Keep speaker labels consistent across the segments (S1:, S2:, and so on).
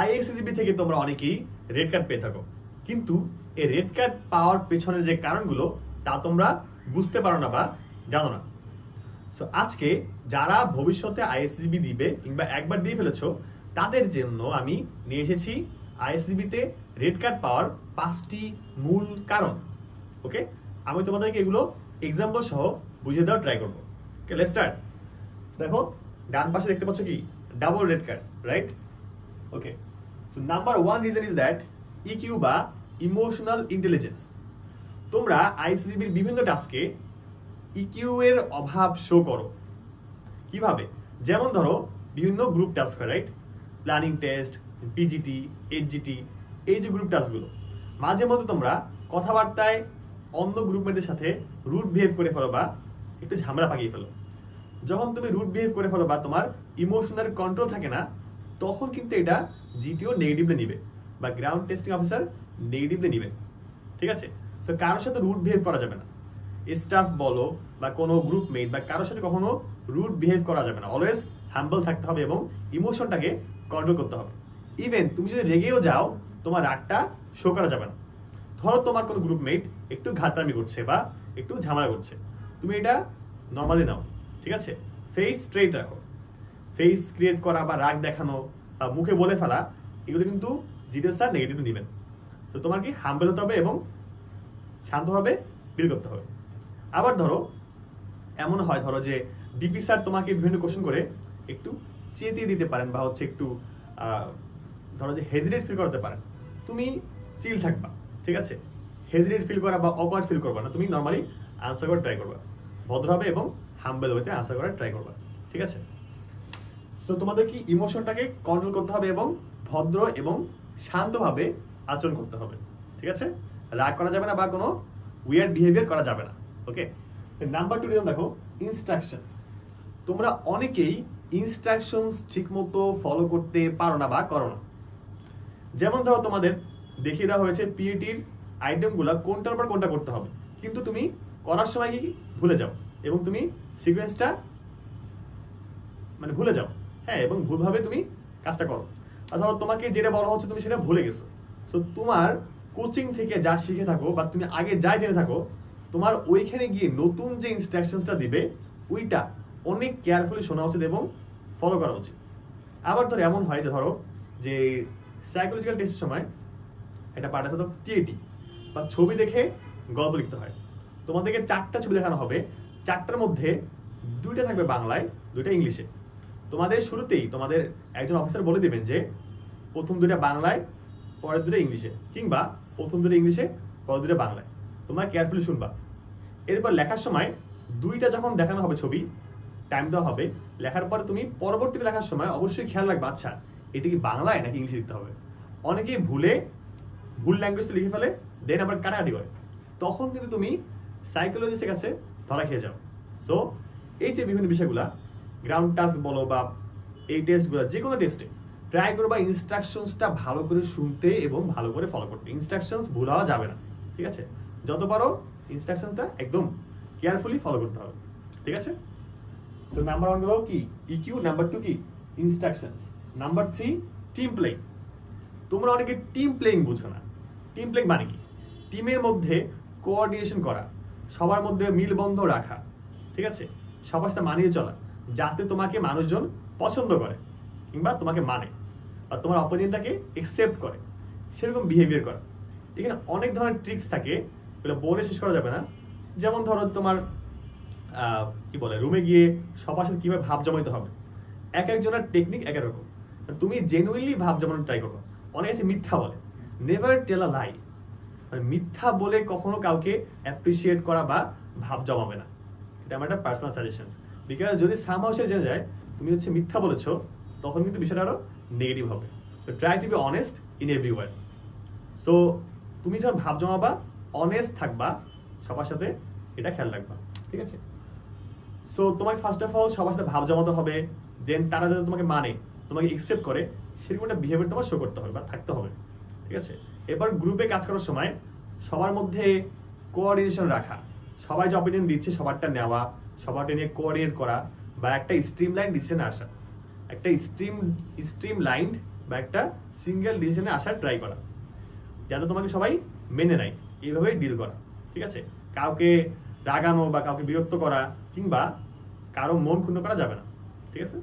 S1: ISSB থেকে তোমরা অনেকেই রেড কার্ড পেয়ে থাকো, কিন্তু এই রেড কার্ড পাওয়ার পেছনের যে কারণগুলো তা তোমরা বুঝতে পারো না বা জানো না। সো আজকে যারা ভবিষ্যতে আইএসএসবি দিবে কিংবা একবার দিয়ে ফেলেছো তাদের জন্য আমি নিয়ে এসেছি আইএসএসবিতে রেড কার্ড পাওয়ার 5টি মূল কারণ। ওকে, আমি তোমাদেরকে এগুলো এক্সাম্পল সহ বুঝিয়ে দেওয়ার ট্রাই করবো। ওকে, লেটস স্টার্ট। দেখো ডান পাশে দেখতে পাচ্ছ কি double red card, right? Okay, so number 1 reason is that EQ বা ইমোশনাল ইন্টেলিজেন্স। তোমরা আইএসএসবির বিভিন্ন টাস্কে ইকিউ এর অভাব শো করো। কিভাবে? যেমন ধরো বিভিন্ন গ্রুপ টাস্ক হয়, রাইট? প্ল্যানিং টেস্ট, পিজিটি, এইচজিটি, এই যে গ্রুপ টাস্কগুলো, মাঝে মধ্যে তোমরা কথাবার্তায় অন্য গ্রুপমেটদের সাথে রুড বিহেভ করে ফেলো বা একটু ঝামেলা পাকিয়ে ফেলো। যখন তুমি রুড বিহেভ করে ফেলো বা তোমার ইমোশনাল কন্ট্রোল থাকে না, তখন কিন্তু এটা জিটিও নেগেটিভলি নিবে বা গ্রাউন্ড টেস্টিং অফিসার নেগেটিভলি নিবে। ঠিক আছে? তো কারোর সাথে রুড বিহেভ করা যাবে না। স্টাফ বলো বা কোনো গ্রুপমেট বা কারোর সাথে কখনো রুড বিহেভ করা যাবে না। অলওয়েজ হাম্বল থাকতে হবে এবং ইমোশনটাকে কন্ট্রোল করতে হবে। ইভেন তুমি যদি রেগেও যাও, তোমার রাগটা শো করা যাবে না। ধরো তোমার কোনো গ্রুপমেট একটু ঘাটতামি করছে বা একটু ঝামেলা করছে, তুমি এটা নর্মালি নাও। ঠিক আছে? ফেস স্ট্রেট রাখো। ফেস ক্রিয়েট করা বা রাগ দেখানো বা মুখে বলে ফেলা, এগুলো কিন্তু জিডিও স্যার নেগেটিভ নেবেন। তো তোমার কি হাম্বল হতে হবে এবং শান্তভাবে ডিল করতে হবে। আবার ধরো এমন হয়, ধরো যে ডিপি স্যার তোমাকে বিভিন্ন কোশ্চেন করে একটু চেতিয়ে দিতে পারেন বা হচ্ছে একটু ধরো যে হেজিটেট ফিল করতে পারেন, তুমি চিল থাকবা। ঠিক আছে? হেজিটেট ফিল করা বা অকওয়ার্ড ফিল করবা না, তুমি নর্মালি আনসার করার ট্রাই করবা, ভদ্রভাবে এবং হাম্বল ওয়েতে আনসার করার ট্রাই করবা। ঠিক আছে? সো তোমাদের কি ইমোশনটাকে কন্ট্রোল করতে হবে এবং ভদ্র এবং শান্তভাবে আচরণ করতে হবে। ঠিক আছে? রাগ করা যাবে না বা কোনো উইয়ার্ড বিহেভিয়ার করা যাবে না। ওকে, নাম্বার 2 রিজন দেখো ইনস্ট্রাকশনস। তোমরা অনেকেই ইনস্ট্রাকশনস ঠিকমতো ফলো করতে পারো না বা করো না। যেমন ধরো তোমাদের দেখিয়ে দেওয়া হয়েছে পিএটির আইটেমগুলো কোনটার পর কোনটা করতে হবে, কিন্তু তুমি করার সময় কি ভুলে যাও এবং তুমি সিকোয়েন্সটা মানে ভুলে যাও। হ্যাঁ, এবং ভুলভাবে তুমি কাজটা করো। আর ধরো তোমাকে যেটা বলা হচ্ছে তুমি সেটা ভুলে গেছো। সো তোমার কোচিং থেকে যা শিখে থাকো বা তুমি আগে যাই জেনে থাকো, তোমার ওইখানে গিয়ে নতুন যে ইনস্ট্রাকশনসটা দিবে ওইটা অনেক কেয়ারফুলি শোনা উচিত এবং ফলো করা উচিত। আবার ধরো এমন হয় যে ধরো যে সাইকোলজিক্যাল টেস্টের সময় একটা পার্ট আছে তো টিএটি বা ছবি দেখে গল্প লিখতে হয়। তোমাদেরকে 4টা ছবি দেখানো হবে, 4টার মধ্যে 2টা থাকবে বাংলায়, 2টা ইংলিশে। তোমাদের শুরুতেই তোমাদের একজন অফিসার বলে দেবেন যে প্রথম 2টা বাংলায়, পরের 2টা ইংলিশে, কিংবা প্রথম 2টা ইংলিশে, পরের 2টা বাংলায়। তোমরা কেয়ারফুলি শুনবা। এরপর লেখার সময় 2টা যখন দেখানো হবে ছবি, টাইম দেওয়া হবে, লেখার পরে তুমি পরবর্তীতে লেখার সময় অবশ্যই খেয়াল রাখবা, আচ্ছা এটা কি বাংলায় নাকি ইংলিশে লিখতে হবে। অনেকেই ভুল ল্যাঙ্গুয়েজে লিখে ফেলে, দেন আবার কাটাকাটি করে, তখন কিন্তু তুমি সাইকোলজিস্টের কাছে ধরা খেয়ে যাও। সো এই যে বিভিন্ন বিষয়গুলা, গ্রাউন্ড টাস্ক বলো বা এই টেস্টগুলো, যে কোনো টেস্টে ট্রাই করবা ইনস্ট্রাকশনসটা ভালো করে শুনতে এবং ভালো করে ফলো করতে। ইনস্ট্রাকশনস ভুল হওয়া যাবে না। ঠিক আছে? যত পারো ইনস্ট্রাকশনসটা একদম কেয়ারফুলি ফলো করতে হবে। ঠিক আছে? সো নাম্বার 1 হলো কি ইকিউ, নাম্বার 2 কি ইনস্ট্রাকশনস, নাম্বার 3 টিম প্লেইং। তোমরা অনেকে টিম প্লেইং বুঝো না। টিম প্লেইং মানে কি? টিমের মধ্যে কোঅর্ডিনেশন করা, সবার মধ্যে মিলবন্ধ রাখা। ঠিক আছে? সবার সাথে মানিয়ে চলা, যাতে তোমাকে মানুষজন পছন্দ করে কিংবা তোমাকে মানে আর তোমার অপোনেন্টটাকে একসেপ্ট করে, সেরকম বিহেভিয়ার করা। এখানে অনেক ধরনের ট্রিক্স থাকে, এগুলো বলে শেষ করা যাবে না। যেমন ধরো তোমার কি বলে, রুমে গিয়ে সবার সাথে কীভাবে ভাব জমাইতে হবে, এক একজনের টেকনিক এক এক রকম। তুমি জেনুইনলি ভাব জমানোর ট্রাই করবো। অনেক আছে মিথ্যা বলে, নেভার টেল আ লাই। মানে মিথ্যা বলে কখনো কাউকে অ্যাপ্রিসিয়েট করা বা ভাব জমাবে না। এটা আমার একটা পার্সোনাল সাজেশন। বিকজ যদি সামহাউসে জেনে যায় তুমি হচ্ছে মিথ্যা বলেছো, তখন কিন্তু বিষয়টা আরও নেগেটিভ হবে। তো try to be honest in everywhere. So তুমি যখন ভাব জমাবা, অনেস্ট থাকবা সবার সাথে, এটা খেয়াল রাখবা। ঠিক আছে? সো তোমাকে ফার্স্ট অফ অল সবার সাথে ভাব জমাতে হবে, দেন তারা যাতে তোমাকে মানে, তোমাকে একসেপ্ট করে, সেরকম একটা বিহেভিয়ার তোমার শো করতে হবে বা থাকতে হবে। ঠিক আছে? এবার গ্রুপে কাজ করার সময় সবার মধ্যে কোঅর্ডিনেশন রাখা, সবাই যে অপিনিয়ন দিচ্ছে সবারটা নেওয়া, সবারটা নিয়ে কোঅর্ডিনেট করা বা একটা স্ট্রিমলাইন ডিসিশনে আসা। একটা স্ট্রিমলাইন বা একটা সিঙ্গেল ডিসিশনে আসার ট্রাই করা, যাতে তোমাকে সবাই মেনে নেয়, এইভাবেই ডিল করা। ঠিক আছে, কাউকে রাগানো বা কাউকে বিরক্ত করা কিংবা কারো মন ক্ষুণ্ণ করা যাবে না। ঠিক আছে,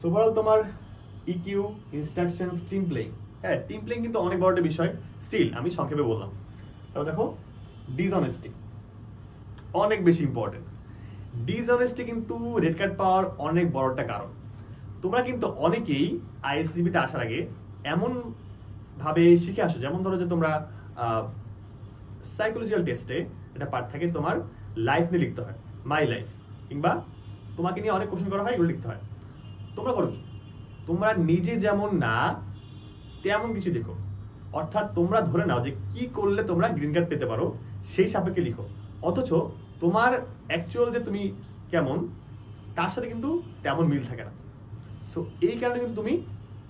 S1: ওভারঅল তোমার ইকিউ, ইনস্ট্রাকশনস, টিম প্লেইং। হ্যাঁ, টিম প্লেইং কিন্তু অনেক বড় একটা বিষয়, স্টিল আমি সংক্ষেপে বললাম। তারপর দেখো ডিসঅনেস্টি, অনেক বেশি ইম্পর্টেন্ট। ডিসঅনেস্টি কিন্তু রেড কার্ড পাওয়ার অনেক বড় একটা কারণ। তোমরা কিন্তু অনেকেই আইএসসিবিতে আসার আগে এমন ভাবে শিখে আসো, যেমন ধরো যে তোমরা সাইকোলজিক্যাল টেস্টে একটা পার্ট থাকে, তোমার লাইফ নিয়ে লিখতে হয়, মাই লাইফ, কিংবা তোমাকে নিয়ে অনেক কোশ্চেন করা হয়, এগুলো লিখতে হয়। তোমরা করো কি, তোমরা নিজে যেমন না তেমন কিছু লিখো, অর্থাৎ তোমরা ধরে নাও যে কি করলে তোমরা গ্রিন কার্ড পেতে পারো সেই সাপেক্ষে লিখো, অথচ তোমার অ্যাকচুয়াল যে তুমি কেমন তার সাথে কিন্তু তেমন মিল থাকে না। সো এই কারণে কিন্তু তুমি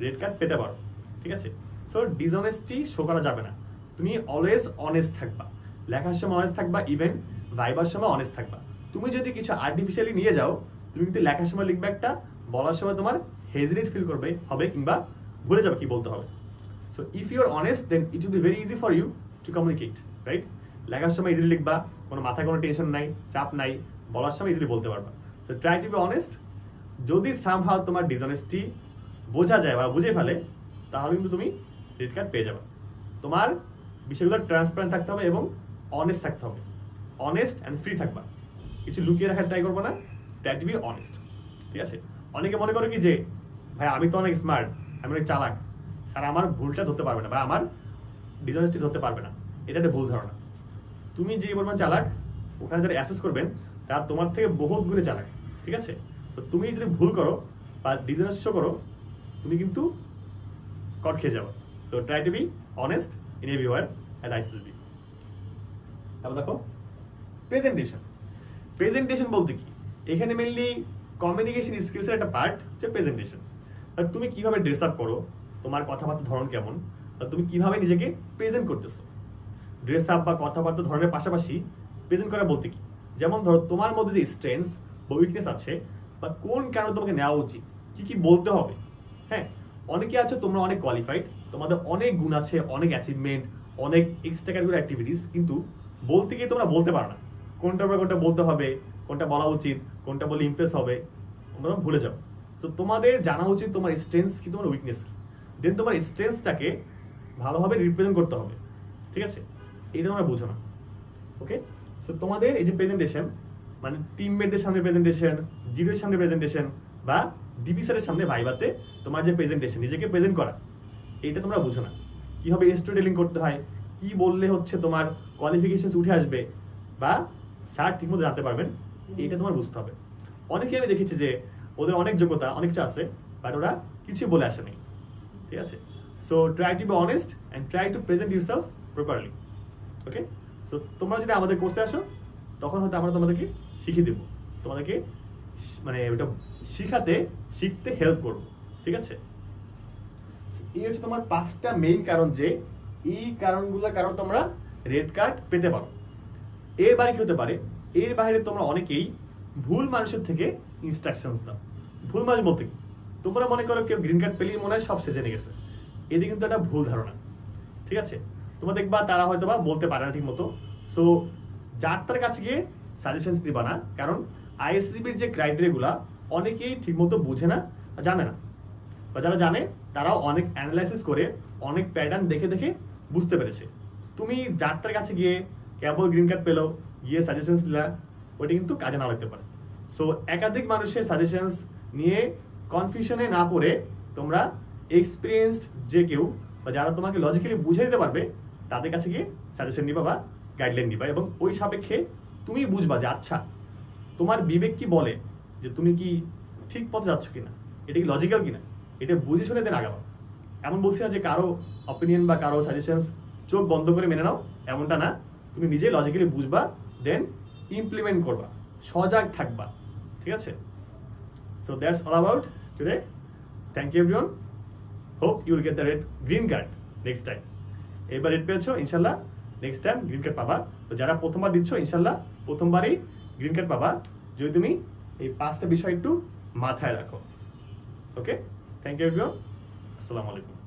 S1: রেড কার্ড পেতে পারো। ঠিক আছে, সো ডিসঅনেস্টি শো করা যাবে না, তুমি অলওয়েজ অনেস্ট থাকবা, লেখার সময় অনেস্ট থাকবা, ইভেন ভাইবার সময় অনেস্ট থাকবা। তুমি যদি কিছু আর্টিফিশিয়ালি নিয়ে যাও, তুমি কিন্তু লেখার সময় লিখবে একটা, বলার সময় তোমার হেজিটেট ফিল করবে হবে কিংবা ভুলে যাবে কি বলতে হবে। So if you are honest then it will be very easy for you to communicate, right? লেখার সময় ইজিলি লিখবা, কোনো মাথায় কোনো টেনশন নাই, চাপ নাই, বলার সময় ইজিলি বলতে পারবা। So try to be honest. যদি সামহাও তোমার ডিসঅনেস্টি বোঝা যায় বা বুঝে ফেলে, তাহলে কিন্তু তুমি রেড কার্ড পেয়ে যাবে। তোমার বিষয়গুলো ট্রান্সপারেন্ট থাকতে হবে এবং অনেস্ট থাকতে হবে, অনেস্ট অ্যান্ড ফ্রি থাকবা, কিছু লুকিয়ে রাখার ট্রাই করবো না, ট্রাই টু বি অনেস্ট। ঠিক আছে, অনেকে মনে করে কি যে ভাই আমি তো অনেক স্মার্ট, আমি অনেক চালাক, স্যার আমার ভুলটা ধরতে পারবে না বা আমার ডিসঅনেস্টি ধরতে পারবে না, এটা একটা ভুল ধারণা। তুমি যে পরিমাণ চালাক, ওখানে যারা অ্যাসেস করবেন তারা তোমার থেকে বহুত গুণে চালাক। ঠিক আছে, তো তুমি যদি ভুল করো বা ডিসঅনেস্ট করো, তুমি কিন্তু কট খেয়ে যাবে। So try to be honest in everywhere at ICSB. তারপর দেখো প্রেজেন্টেশন। প্রেজেন্টেশন বলতে কি, এখানে মেনলি কমিউনিকেশন স্কিলসের একটা পার্ট হচ্ছে প্রেজেন্টেশন। তুমি কিভাবে ড্রেস আপ করো, তোমার কথাবার্তার ধরন কেমন, তুমি কিভাবে নিজেকে প্রেজেন্ট করতেছো। ড্রেস আপ বা কথাবার্তার ধরনের পাশাপাশি প্রেজেন্ট করা বলতে কি, যেমন ধরো তোমার মধ্যে যে স্ট্রেংথস বা উইকনেস আছে বা কোন কারণে তোমাকে নেওয়া উচিত, কি কি বলতে হবে। হ্যাঁ, অনেকে আছে তোমরা অনেক কোয়ালিফাইড, তোমাদের অনেক গুণ আছে, অনেক অ্যাচিভমেন্ট, অনেক এক্সট্রা ক্যারিকুলার অ্যাক্টিভিটিস, কিন্তু বলতে গিয়ে তোমরা বলতে পারো না কোনটার পর কোনটা বলতে হবে, কোনটা বলা উচিত, কোনটা বলে ইমপ্রেস হবে, তোমরা ভুলে যাও। সো তোমাদের জানা উচিত তোমার স্ট্রেংথস কি, তোমার উইকনেস কি, দেন তোমার স্ট্রেংথসটাকে ভালোভাবে রিপ্রেজেন্ট করতে হবে। ঠিক আছে, এটা তোমরা বুঝো না। ওকে, সো তোমাদের এই যে প্রেজেন্টেশন, মানে টিমমেটদের সামনে প্রেজেন্টেশন, জিরোর সামনে প্রেজেন্টেশন বা ডিবি স্যারের সামনে ভাইভাতে তোমার যে প্রেজেন্টেশন, নিজেকে প্রেজেন্ট করা, এইটা তোমরা বুঝো না। কীভাবে স্টোরি টেলিং করতে হয়, কি বললে হচ্ছে তোমার কোয়ালিফিকেশনস উঠে আসবে বা স্যার ঠিকমতো জানতে পারবেন, এইটা তোমার বুঝতে হবে। অনেকে আমি দেখেছি যে ওদের অনেক যোগ্যতা অনেকটা আছে, বাট ওরা কিছুই বলে আসেনি। ঠিক আছে, so try to be honest and try to present yourself properly. Okay, so তোমরা যদি আমাদের কোর্সে আসো, তখন হয়তো আমরা তোমাদেরকে শিখিয়ে দেবো, তোমাদেরকে মানে ওটা শিখতে হেল্প করবো। ঠিক আছে, এই হচ্ছে তোমার 5টা মেইন কারণ, যে এই কারণগুলোর কারণ তোমরা রেড কার্ড পেতে পারো। এর বাইরে কি হতে পারে, এর বাইরে তোমরা অনেকেই ভুল মানুষের থেকে ইনস্ট্রাকশনস দাও। ভুল মানুষ বলতে কি, তোমরা মনে করো কেউ গ্রিন কার্ড পেলেই মনে হয় সব শেষে জেনে গেছে, এটি কিন্তু একটা ভুল ধারণা। ঠিক আছে, তোমরা দেখবা তারা হয়তো বা বলতে পারে না ঠিক মতো। সো যার তার কাছে গিয়ে সাজেশনস দিবা না, কারণ আইএসসিবির যে ক্রাইটেরিয়াগুলো অনেকেই ঠিকমতো বুঝে না, জানে না, বা যারা জানে তারাও অনেক অ্যানালাইসিস করে অনেক প্যাটার্ন দেখে দেখে বুঝতে পেরেছে। তুমি যার তার কাছে গিয়ে কেবল গ্রিন কার্ড পেলো, গিয়ে সাজেশনস দিলা, ওইটা কিন্তু কাজে না লাগতে পারে। সো একাধিক মানুষের সাজেশনস নিয়ে কনফিউশনে না পড়ে তোমরা এক্সপিরিয়েন্সড যে কেউ বা যারা তোমাকে লজিক্যালি বুঝে দিতে পারবে তাদের কাছে গিয়ে সাজেশন নিবা বা গাইডলাইন নিবা, এবং ওই সাপেক্ষে তুমি বুঝবা যে আচ্ছা তোমার বিবেক কি বলে যে তুমি কি ঠিক পথে যাচ্ছ কিনা, এটা কি লজিক্যাল কিনা, এটা বুঝে শুনে দেন আগাবা। এমন বলছি না যে কারো অপিনিয়ন বা কারো সাজেশনস চোখ বন্ধ করে মেনে নাও, এমনটা না। তুমি নিজে লজিক্যালি বুঝবা, দেন ইমপ্লিমেন্ট করবা, সজাগ থাকবা। ঠিক আছে, so that's all about today. Thank you everyone, hope you will get the green card next time. এবার রেড পেয়েছো, ইনশাল্লাহ নেক্সট টাইম গ্রিন কার্ড পাবা। তো যারা প্রথমবার দিচ্ছ, ইনশাল্লাহ প্রথমবারই গ্রিন কার্ড পাবা, যদি তুমি এই 5টা বিষয় একটু মাথায় রাখো। ওকে। থ্যাংক ইউ এভরিওয়ান, আসসালামু আলাইকুম।